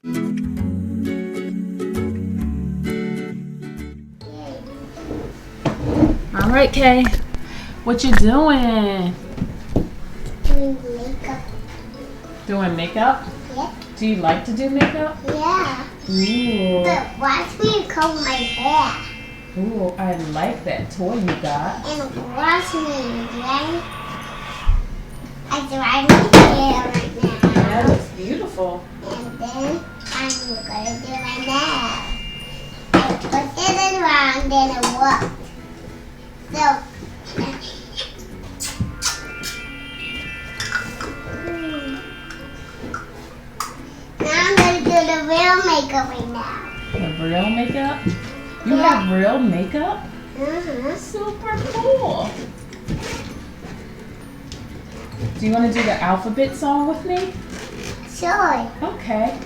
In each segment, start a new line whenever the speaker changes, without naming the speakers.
All right, Kay. What you doing?
Doing makeup.
Doing makeup?
Yeah.
Do you like to do makeup?
Yeah.
Ooh.
But watch me comb my hair.
Ooh, I like that toy you got.
And watch me, right? I dry my hair right now.
That looks beautiful.
And then I'm gonna do my nails. I put it around, then it worked. So, now I'm gonna do the real makeup right now.
The real makeup? You have real makeup? Super cool. Do you want to do the alphabet song with me?
Sure.
Okay.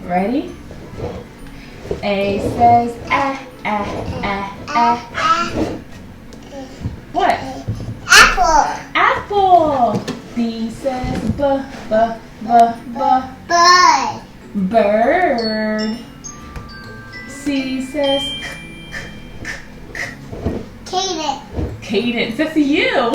Ready? A says ah, ah, ah, ah. What?
Apple.
Apple. B says b, b, b, b.
Bird.
Bird. C says
Cadence.
cadence. That's you.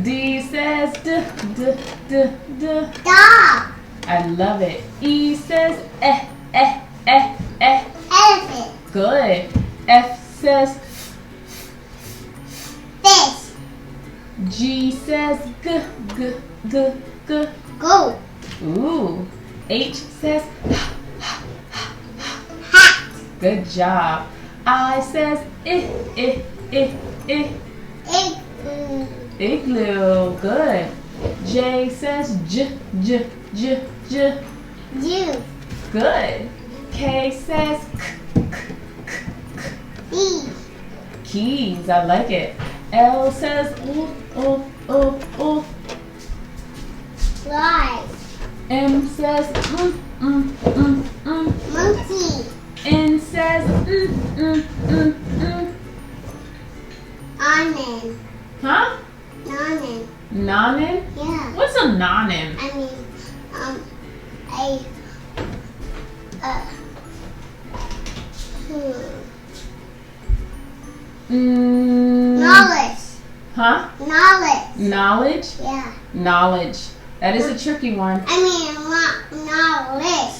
D says d, d, d, d.
Dog.
I love it. E says eh, eh, eh, eh.
Elephant.
Good. F says
Fish.
G says g, g, g, g.
Goat.
Ooh. H says
Hat.
good job. I says I, I, I, I.
Igloo.
Igloo. Good. J says j, j, j, j.
Juice.
Good. K says
Bee.
keys. I like it. L says ooh, ooh, ooh, ooh.
Fly.
M says
Monkey.
N says
Almond.
Huh?
Almond.
Nonin?
Yeah.
What's a nonin?
I mean, knowledge.
Huh?
Knowledge.
Knowledge?
Yeah.
Knowledge. That is a tricky one.
I mean, knowledge.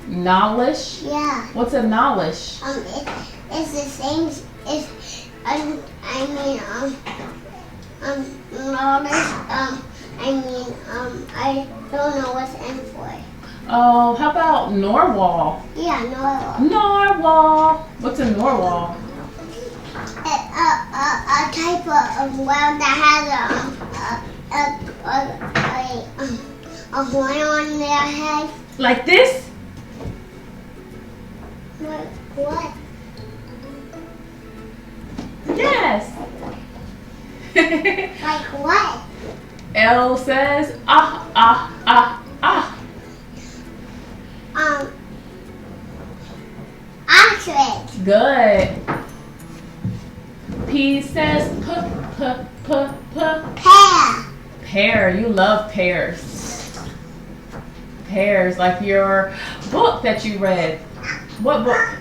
Knowledge?
Yeah.
What's a knowledge?
It's the same. It's knowledge. I don't know what's in for it.
Oh, how about narwhal?
Yeah, knowledge.
Narwhal. What's a narwhal?
A type of whale that has a horn on their head.
Like this?
What?
Yes.
Like what?
L says ah, ah, ah, ah.
Ostrich.
Good. P says p, p, p, p.
Pear.
Pear. You love pears. Pears, like your book that you read. What book?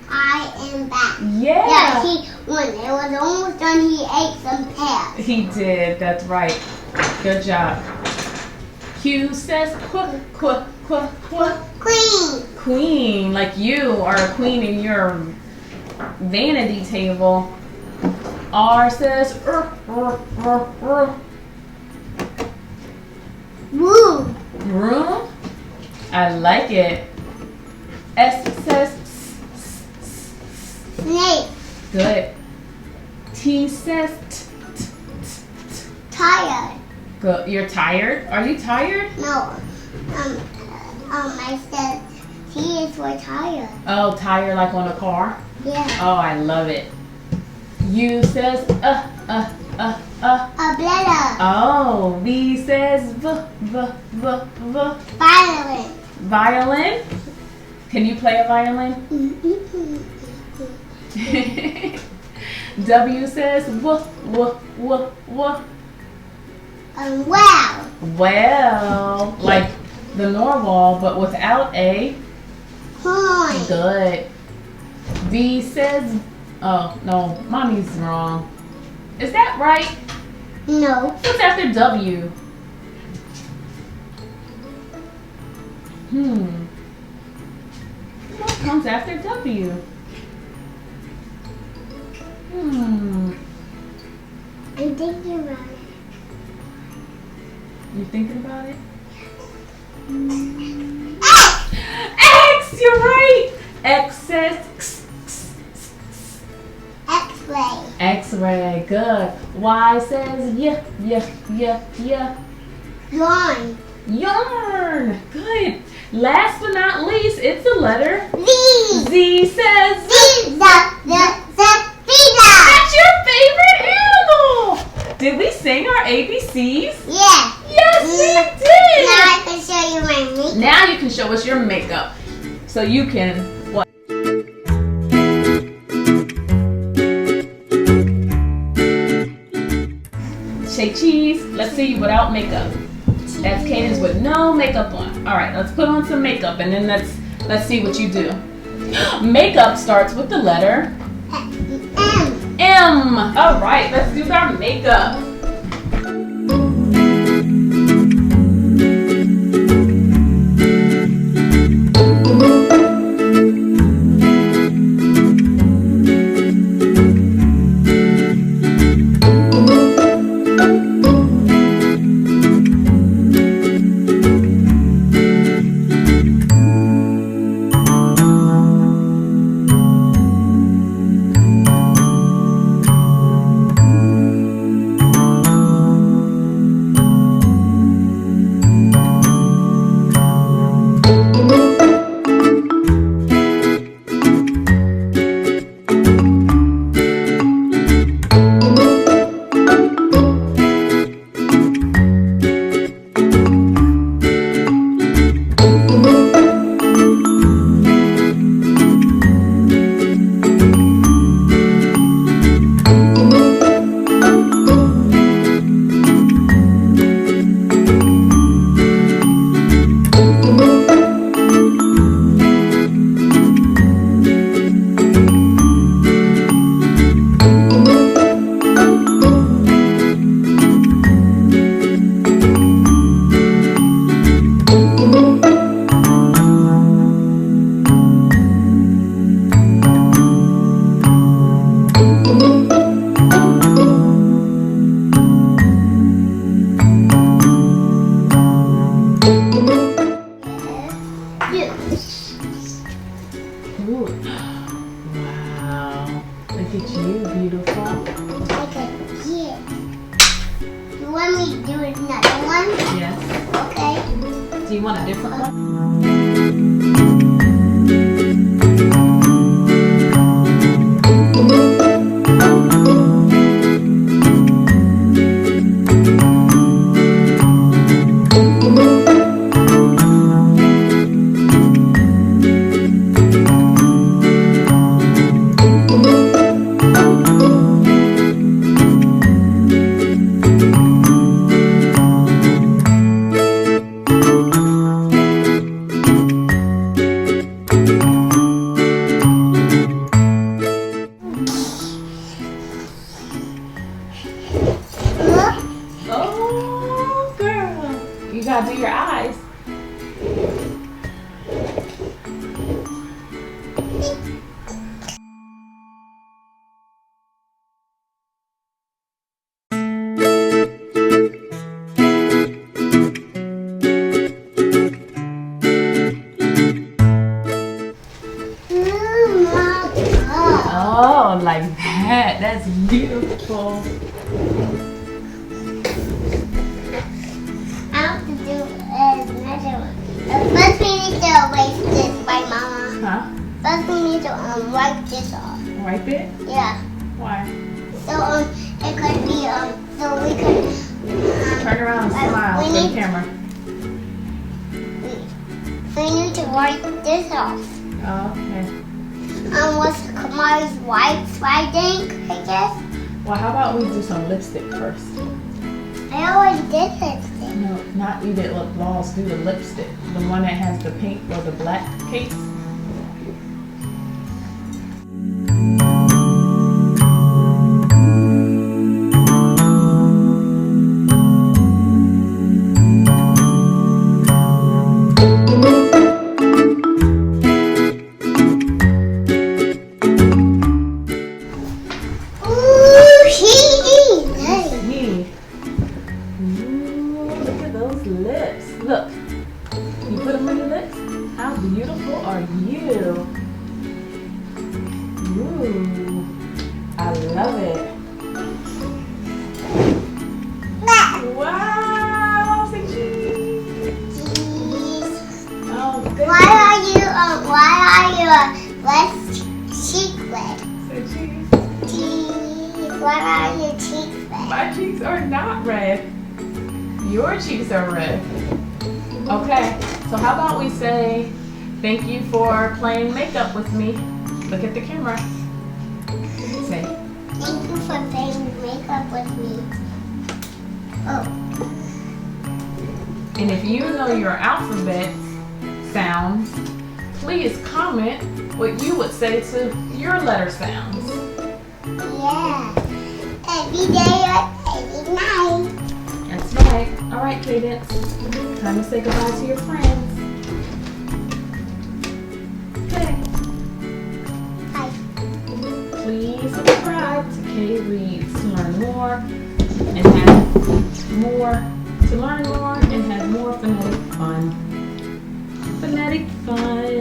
I am back.
Yeah.
Yeah, when it was almost done, he ate some pears.
He did. That's right. Good job. Q says qu, qu, qu, qu.
Queen.
Queen, like you are a queen in your vanity table. R says
Woo.
room. I like it. S says
Snake.
good. T says
Tired.
good. You're tired? Are you tired?
No. I said T is for tired.
Oh, tired like on a car?
Yeah.
Oh, I love it. U says
A bladder.
Oh, V says v.
Violin.
Violin. Can you play a violin? W says w.
Well.
Well, like the narwhal, but without a
Point.
good. V says, oh no, mommy's wrong. Is that right?
No.
What's after W? What comes after W?
I'm thinking about it.
You thinking about it?
X!
X, you're right. X says
X-ray.
X-ray, good. Y says yeah.
Yarn.
Yarn, good. Last but not least, it's the letter
Z.
Z says
Zebra.
That's your favorite animal. Did we sing our ABCs?
Yeah.
Yes, we did.
Now I can show you my makeup.
Now you can show us your makeup. So you can what? Say cheese. Let's see you without makeup. That's Caden's with no makeup on. All right, let's put on some makeup and then let's see what you do. Makeup starts with the letter
M.
M. All right, let's do our makeup. Ooh. Wow. Look at you, beautiful.
Okay, here. You want me to do another one?
Yes.
Okay.
Do you want a different one? Oh, girl. You gotta do your eyes. Oh, like that. That's beautiful.
I have to do another one. First we need to erase this, right, Mama?
Huh?
First we need to wipe this off.
Wipe it?
Yeah.
Why?
So it could be so we could
Turn around and smile
we
for the
need-
camera.
we need to wipe this off.
Oh, okay.
What's Kamari's wipes, I think, I guess.
Well, how about we do some lipstick first?
I already did lipstick.
No, not eat it. Look, balls do the lipstick. The one that has the pink or the black case. Lips. Look, you put them on your lips. How beautiful are you? Ooh, I love it. Wow, say cheese. Oh, good.
Why are your left cheek red?
Say cheese.
Cheese. Why are your cheeks red?
My cheeks are not red. Your cheeks are red. Okay, so how about we say thank you for playing makeup with me. Look at the camera. Say.
Thank you for playing makeup with me. Oh.
And if you know your alphabet sounds, please comment what you would say to your letter sounds.
Yeah. Every day or every night.
That's right. All right, Cadence. Time to say goodbye to your friends. Okay.
Bye.
Please subscribe to CayReads to learn more and have more phonetic fun. Phonetic fun.